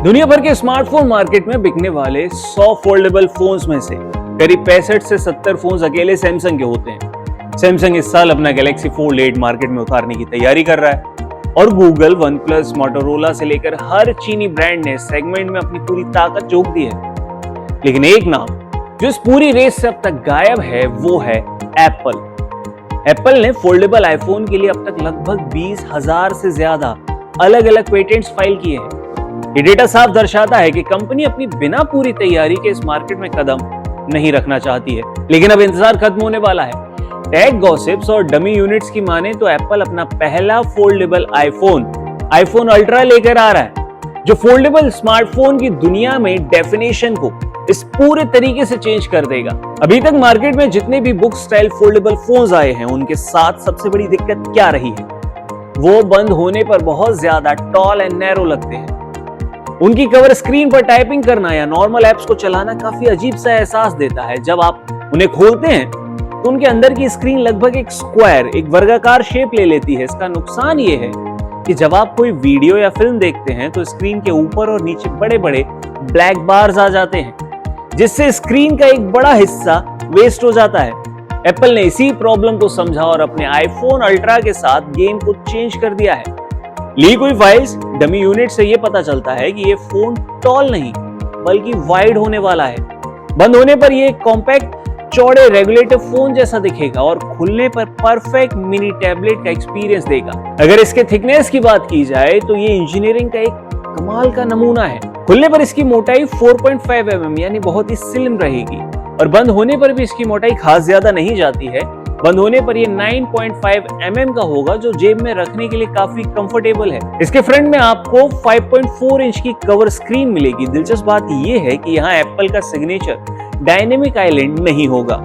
दुनिया भर के स्मार्टफोन मार्केट में बिकने वाले 100 फोल्डेबल फोन्स में से करीब 65 से 70 फोन्स अकेले सैमसंग के होते हैं। सैमसंग इस साल अपना गैलेक्सी फोल्ड 8 मार्केट में उतारने की तैयारी कर रहा है और गूगल, वनप्लस, मोटोरोला से लेकर हर चीनी ब्रांड ने सेगमेंट में अपनी पूरी ताकत झोंक दी है। लेकिन एक नाम जो इस पूरी रेस से अब तक गायब है वो है एप्पल। एप्पल ने फोल्डेबल आईफोन के लिए अब तक लगभग 20,000 से ज्यादा अलग अलग पेटेंट्स फाइल किए हैं। ये डेटा साफ दर्शाता है कि कंपनी अपनी बिना पूरी तैयारी के इस मार्केट में कदम नहीं रखना चाहती है। लेकिन अब इंतजार खत्म होने वाला है। टेक गॉसिप्स और डमी यूनिट्स की माने तो एप्पल अपना पहला फोल्डेबल आईफोन अल्ट्रा लेकर आ रहा है, जो फोल्डेबल स्मार्टफोन की दुनिया में डेफिनेशन को इस पूरे तरीके से चेंज कर देगा। अभी तक मार्केट में जितने भी बुक स्टाइल फोल्डेबल फोन्स आए हैं, उनके साथ सबसे बड़ी दिक्कत क्या रही है? वो बंद होने पर बहुत ज्यादा टॉल एंड नैरो लगते हैं। उनकी कवर स्क्रीन पर टाइपिंग करना या नॉर्मल एप्स को चलाना काफी अजीब सा एहसास देता है। जब आप उन्हें खोलते हैं तो उनके अंदर की स्क्रीन लगभग एक वर्गाकार शेप ले लेती है। इसका नुकसान ये है कि जब आप कोई वीडियो या फिल्म देखते हैं तो स्क्रीन के ऊपर और नीचे बड़े बड़े ब्लैक बार्स आ जाते हैं, जिससे स्क्रीन का एक बड़ा हिस्सा वेस्ट हो जाता है। एप्पल ने इसी प्रॉब्लम को समझा और अपने आईफोन अल्ट्रा के साथ गेम को चेंज कर दिया है। लीक हुई फाइल्स, डमी यूनिट से यह पता चलता है कि ये फोन टॉल नहीं बल्कि वाइड होने वाला है। बंद होने पर यह कॉम्पैक्ट, चौड़े रेगुलेटिव फोन जैसा दिखेगा और खुलने पर परफेक्ट मिनी टैबलेट का एक्सपीरियंस देगा। अगर इसके थिकनेस की बात की जाए तो ये इंजीनियरिंग का एक कमाल का नमूना है। खुलने पर इसकी मोटाई 4.5 mm यानी बहुत ही स्लिम रहेगी और बंद होने पर भी इसकी मोटाई खास ज्यादा नहीं जाती है। बंद होने पर ये 9.5 mm का होगा, जो जेब में रखने के लिए काफी कंफर्टेबल है। इसके फ्रंट में आपको 5.4 इंच की कवर स्क्रीन मिलेगी। दिलचस्प बात ये है कि यहाँ एप्पल का सिग्नेचर डायनेमिक आइलैंड नहीं होगा,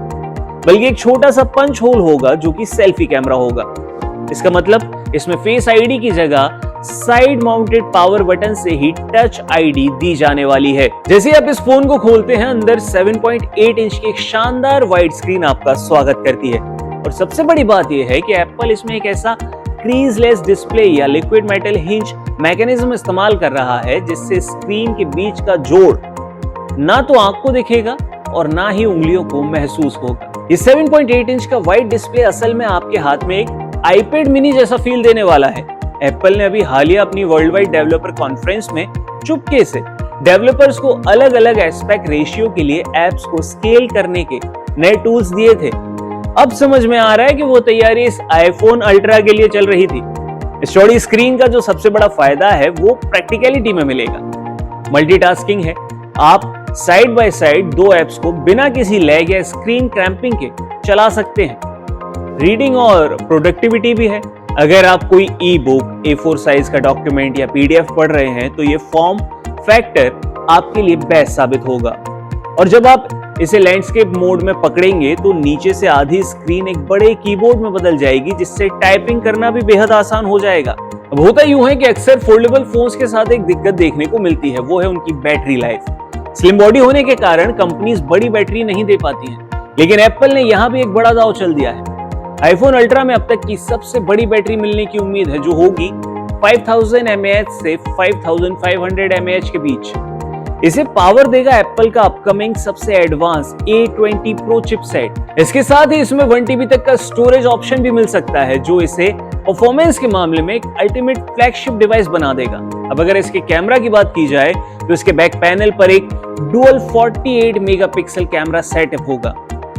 बल्कि एक छोटा सा पंच होल होगा जो कि सेल्फी कैमरा होगा। इसका मतलब इसमें फेस आईडी की जगह साइड माउंटेड पावर बटन से ही टच आईडी दी जाने वाली है। जैसे आप इस फोन को खोलते हैं, अंदर 7.8 इंच की एक शानदार वाइड स्क्रीन आपका स्वागत करती है। और सबसे बड़ी बात यह है कि एप्पल इसमें एक ऐसा क्रीजलेस डिस्प्ले या लिक्विड मेटल हिंज मैकेनिज्म इस्तेमाल कर रहा है, जिससे स्क्रीन के बीच का जोड़ ना तो आंख को दिखेगा और ना ही उंगलियों को महसूस होगा। ये 7.8 इंच का वाइड डिस्प्ले असल में आपके हाथ में एक आईपैड मिनी जैसा फील देने वाला है। एप्पल ने अभी हालिया अपनी वर्ल्ड वाइड डेवलपर कॉन्फ्रेंस में चुपके से डेवलपर्स को अलग अलग एस्पेक्ट रेशियो के लिए एप्स को स्केल करने के नए टूल्स दिए थे। अब समझ में आ रहा है कि वो तैयारी इस आईफोन अल्ट्रा के लिए चल रही थी। इस चौड़ी स्क्रीन का जो सबसे बड़ा फायदा है वो प्रैक्टिकलिटी में मिलेगा। मल्टीटास्किंग है। आप साइड बाय साइड दो एप्स को बिना किसी लैग या स्क्रीन क्रैम्पिंग के चला सकते हैं। रीडिंग और प्रोडक्टिविटी भी है। अगर आप कोई ई बुक, A4 साइज का डॉक्यूमेंट या PDF पढ़ रहे हैं तो ये फॉर्म फैक्टर आपके लिए बेस्ट साबित होगा। और जब आप इसे लैंडस्केप मोड में पकड़ेंगे तो नीचे से आधी स्क्रीन एक बड़े कीबोर्ड में बदल जाएगी, जिससे टाइपिंग करना भी बेहद आसान हो जाएगा। अब होता यूं है कि अक्सर फोल्डेबल फोन्स के साथ एक दिक्कत देखने को मिलती है, वो है उनकी बैटरी लाइफ। स्लिम बॉडी होने के कारण कंपनीज बड़ी बैटरी नहीं दे पाती हैं, लेकिन एप्पल ने यहाँ भी एक बड़ा दांव चल दिया है। आईफोन अल्ट्रा में अब तक की सबसे बड़ी बैटरी मिलने की उम्मीद है, जो होगी 5000 mAh से 5500 mAh के बीच। इसे पावर देगा एप्पल का अपकमिंग सबसे एडवांस A20 Pro चिपसेट। इसके साथ ही इसमें 1 TB तक का स्टोरेज ऑप्शन भी मिल सकता है, जो इसे परफॉर्मेंस के मामले में एक अल्टीमेट फ्लैगशिप डिवाइस बना देगा। अब अगर इसके कैमरा की बात की जाए तो इसके बैक पैनल पर एक डुअल 48 मेगापिक्सल कैमरा सेटअप होगा।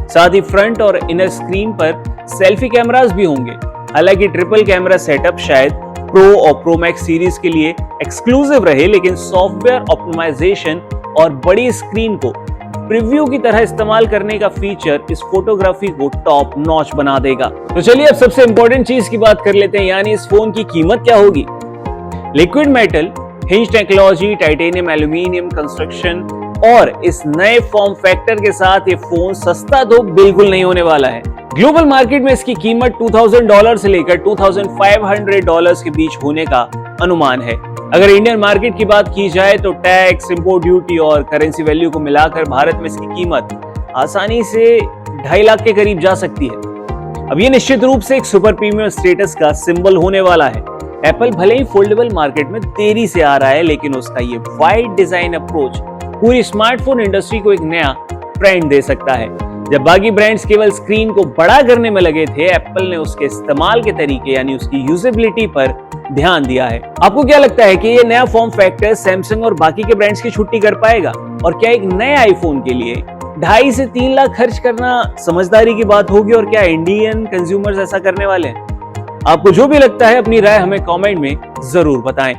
साथ ही फ्रंट और इनर स्क्रीन पर सेल्फी कैमरास भी होंगे। हालांकि ट्रिपल कैमरा सेटअप शायद प्रो और प्रो मैक्स सीरीज के लिए एक्सक्लूसिव रहे, लेकिन सॉफ्टवेयर ऑप्टिमाइजेशन और बड़ी स्क्रीन को प्रीव्यू की तरह इस्तेमाल करने का फीचर इस फोटोग्राफी को टॉप नॉच बना देगा। तो चलिए अब सबसे इंपॉर्टेंट चीज की बात कर लेते हैं, यानी इस फोन की कीमत क्या होगी। Liquid metal, hinge technology, titanium aluminium construction और इस नए फॉर्म फैक्टर के साथ ये फोन सस्ता तो बिल्कुल नहीं होने वाला है। ग्लोबल मार्केट में इसकी कीमत $2000 से लेकर $2500 के बीच होने का अनुमान है। अगर इंडियन मार्केट की बात की जाए तो टैक्स, इंपोर्ट ड्यूटी और करेंसी वैल्यू को मिलाकर भारत में इसकी कीमत आसानी से 2.5 लाख के करीब जा सकती है। अब ये निश्चित रूप से एक सुपर प्रीमियम स्टेटस का सिंबल होने वाला है। एप्पल भले ही फोल्डेबल मार्केट में देरी से आ रहा है, लेकिन उसका ये वाइड डिजाइन अप्रोच पूरी स्मार्टफोन इंडस्ट्री को एक नया ट्रेंड दे सकता है। जब बाकी ब्रांड्स केवल स्क्रीन को बड़ा करने में लगे थे, एप्पल ने उसके इस्तेमाल के तरीके यानी उसकी यूजेबिलिटी पर ध्यान दिया है। आपको क्या लगता है कि ये नया फॉर्म फैक्टर सैमसंग और बाकी के ब्रांड्स की छुट्टी कर पाएगा? और क्या एक नए आईफोन के लिए 2.5 से 3 लाख खर्च करना समझदारी की बात होगी? और क्या इंडियन कंज्यूमर्स ऐसा करने वाले हैं? आपको जो भी लगता है अपनी राय हमें कमेंट में जरूर बताएं।